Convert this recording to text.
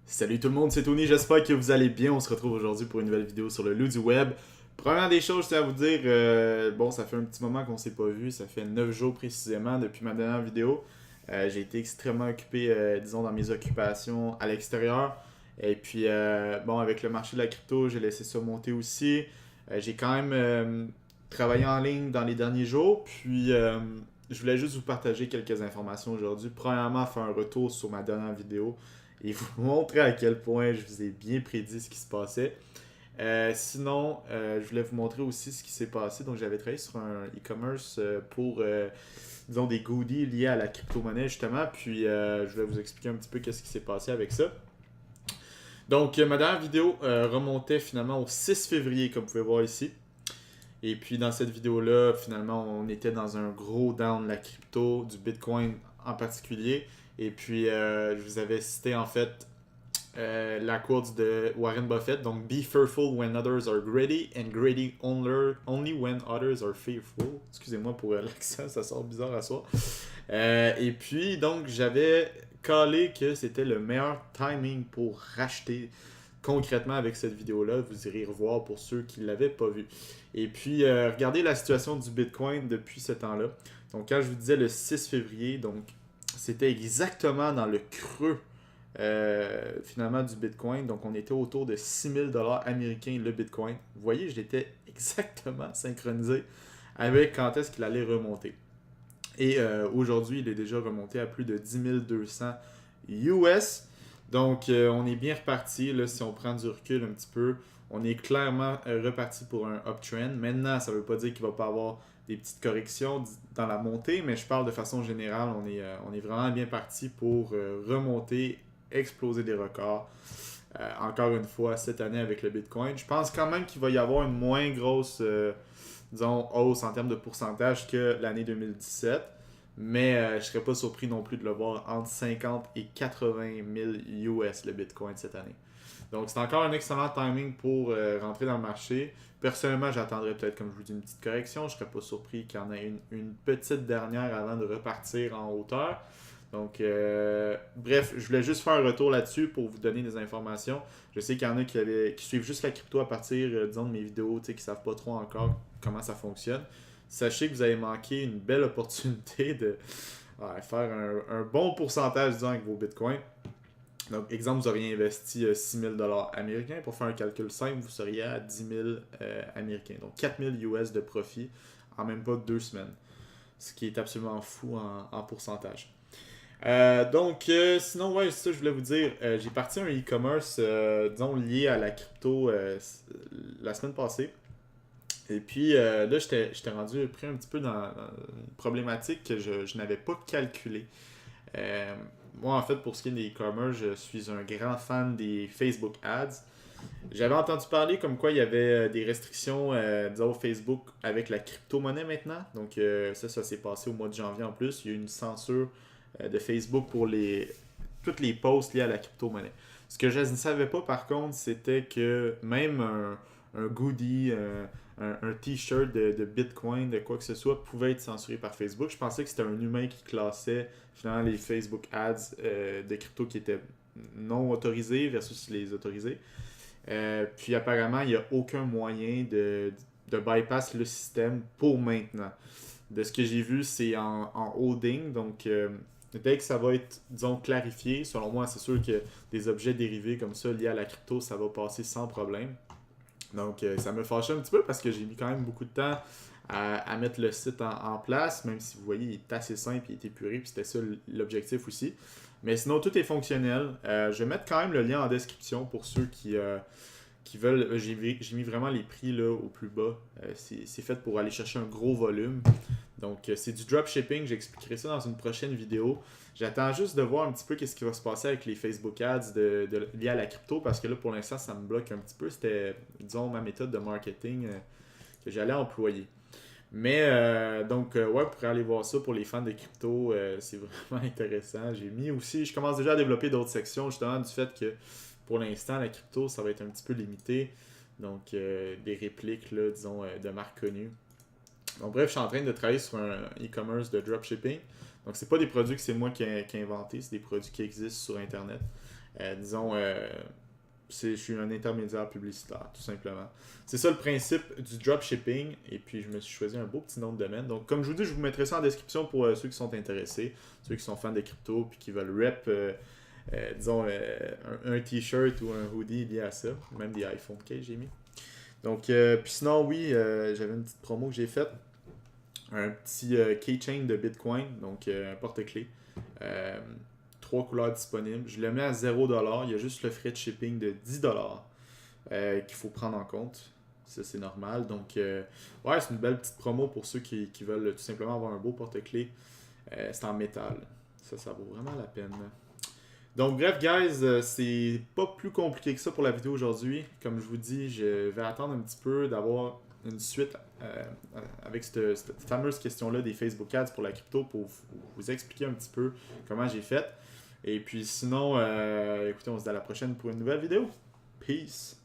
Salut tout le monde, c'est Tony, j'espère que vous allez bien. On se retrouve aujourd'hui pour une nouvelle vidéo sur le loup du web. Première des choses, je tiens à vous dire, bon, ça fait un petit moment qu'on s'est pas vu, ça fait 9 jours précisément depuis ma dernière vidéo. J'ai été extrêmement occupé, disons, dans mes occupations à l'extérieur. Et puis, bon, avec le marché de la crypto, j'ai laissé ça monter aussi. J'ai quand même travaillé en ligne dans les derniers jours, puis je voulais juste vous partager quelques informations aujourd'hui. Premièrement, faire un retour sur ma dernière vidéo et vous montrer à quel point je vous ai bien prédit ce qui se passait. Sinon, je voulais vous montrer aussi ce qui s'est passé. Donc, j'avais travaillé sur un e-commerce pour, disons, des goodies liés à la crypto-monnaie, justement. Puis, je voulais vous expliquer un petit peu qu'est-ce qui s'est passé avec ça. Donc, ma dernière vidéo remontait finalement au 6 février, comme vous pouvez voir ici. Et puis, dans cette vidéo-là, finalement, on était dans un gros down de la crypto, du Bitcoin en particulier. Et puis, je vous avais cité, en fait, la quote de Warren Buffett. Donc, be fearful when others are greedy and greedy only when others are fearful. Excusez-moi pour l'accent, ça sort bizarre à soi. Et puis, donc, j'avais calé que c'était le meilleur timing pour racheter concrètement avec cette vidéo-là. Vous irez revoir pour ceux qui ne l'avaient pas vu. Et puis, regardez la situation du Bitcoin depuis ce temps-là. Donc, quand je vous disais le 6 février, donc, c'était exactement dans le creux finalement du Bitcoin. Donc, on était autour de 6 000 $ américains le Bitcoin. Vous voyez, je l'étais exactement synchronisé avec quand est-ce qu'il allait remonter. Et aujourd'hui, il est déjà remonté à plus de 10 200 US. Donc, on est bien reparti. Là, si on prend du recul un petit peu, on est clairement reparti pour un uptrend. Maintenant, ça ne veut pas dire qu'il ne va pas avoir des petites corrections dans la montée, mais je parle de façon générale. On est vraiment bien parti pour remonter, exploser des records. Encore une fois, cette année avec le Bitcoin. Je pense quand même qu'il va y avoir une moins grosse, disons, hausse en termes de pourcentage que l'année 2017. Mais je ne serais pas surpris non plus de le voir entre 50 et 80 000 US le Bitcoin cette année. Donc c'est encore un excellent timing pour rentrer dans le marché. Personnellement, j'attendrais peut-être, comme je vous dis, une petite correction. Je ne serais pas surpris qu'il y en ait une petite dernière avant de repartir en hauteur. Donc, bref, je voulais juste faire un retour là-dessus pour vous donner des informations. Je sais qu'il y en a qui suivent juste la crypto à partir, disons, de mes vidéos, qui ne savent pas trop encore comment ça fonctionne. Sachez que vous avez manqué une belle opportunité de faire un bon pourcentage, disons, avec vos bitcoins. Donc, exemple, vous auriez investi 6 000 $ américains. Pour faire un calcul simple, vous seriez à 10 000 américains. Donc, 4 000 US de profit en même pas 2 semaines. Ce qui est absolument fou en pourcentage. Sinon, ouais, c'est ça, je voulais vous dire. J'ai parti un e-commerce, disons, lié à la crypto la semaine passée. Et puis là, j'étais rendu pris un petit peu dans une problématique que je n'avais pas calculée. Moi, en fait, pour ce qui est des e-commerce, je suis un grand fan des Facebook Ads. J'avais entendu parler comme quoi il y avait des restrictions, disons, Facebook avec la crypto-monnaie maintenant. Donc, ça s'est passé au mois de janvier en plus. Il y a eu une censure de Facebook pour toutes les posts liés à la crypto-monnaie. Ce que je ne savais pas, par contre, c'était que même un goodie, un t-shirt de Bitcoin, de quoi que ce soit, pouvait être censuré par Facebook. Je pensais que c'était un humain qui classait finalement les Facebook Ads de crypto qui étaient non autorisés versus les autorisés. Puis apparemment, il n'y a aucun moyen de bypass le système pour maintenant. De ce que j'ai vu, c'est en holding. Donc, dès que ça va être, disons, clarifié, selon moi, c'est sûr que des objets dérivés comme ça liés à la crypto, ça va passer sans problème. Donc, ça me fâchait un petit peu parce que j'ai mis quand même beaucoup de temps à mettre le site en place, même si vous voyez, il est assez simple, il est épuré, puis c'était ça l'objectif aussi. Mais sinon, tout est fonctionnel. Je vais mettre quand même le lien en description pour ceux qui veulent. J'ai mis vraiment les prix là, au plus bas. C'est fait pour aller chercher un gros volume. Donc, c'est du dropshipping. J'expliquerai ça dans une prochaine vidéo. J'attends juste de voir un petit peu qu'est-ce qui va se passer avec les Facebook Ads liés à la crypto parce que là, pour l'instant, ça me bloque un petit peu. C'était, disons, ma méthode de marketing que j'allais employer. Mais, ouais, vous pourrez aller voir ça pour les fans de crypto. C'est vraiment intéressant. J'ai mis aussi, je commence déjà à développer d'autres sections justement du fait que pour l'instant, la crypto, ça va être un petit peu limité. Donc, des répliques, là, disons, de marques connues. Donc, bref, je suis en train de travailler sur un e-commerce de dropshipping. Donc, c'est pas des produits que c'est moi qui ai inventé, c'est des produits qui existent sur Internet. Disons, je suis un intermédiaire publicitaire, tout simplement. C'est ça le principe du dropshipping. Et puis, je me suis choisi un beau petit nom de domaine. Donc, comme je vous dis, je vous mettrai ça en description pour ceux qui sont intéressés, ceux qui sont fans de crypto, puis qui veulent rep, disons, un t-shirt ou un hoodie lié à ça. Même des iPhones que j'ai mis. Donc, puis sinon, oui, j'avais une petite promo que j'ai faite. Un petit keychain de Bitcoin, donc un porte-clés. 3 couleurs disponibles. Je le mets à 0$. Il y a juste le frais de shipping de 10$ qu'il faut prendre en compte. Ça, c'est normal. Donc, ouais, c'est une belle petite promo pour ceux qui veulent tout simplement avoir un beau porte-clés. C'est en métal. Ça vaut vraiment la peine. Donc, bref, guys, c'est pas plus compliqué que ça pour la vidéo aujourd'hui. Comme je vous dis, je vais attendre un petit peu d'avoir une suite avec cette fameuse question-là des Facebook Ads pour la crypto pour vous expliquer un petit peu comment j'ai fait. Et puis sinon, écoutez, on se dit à la prochaine pour une nouvelle vidéo. Peace!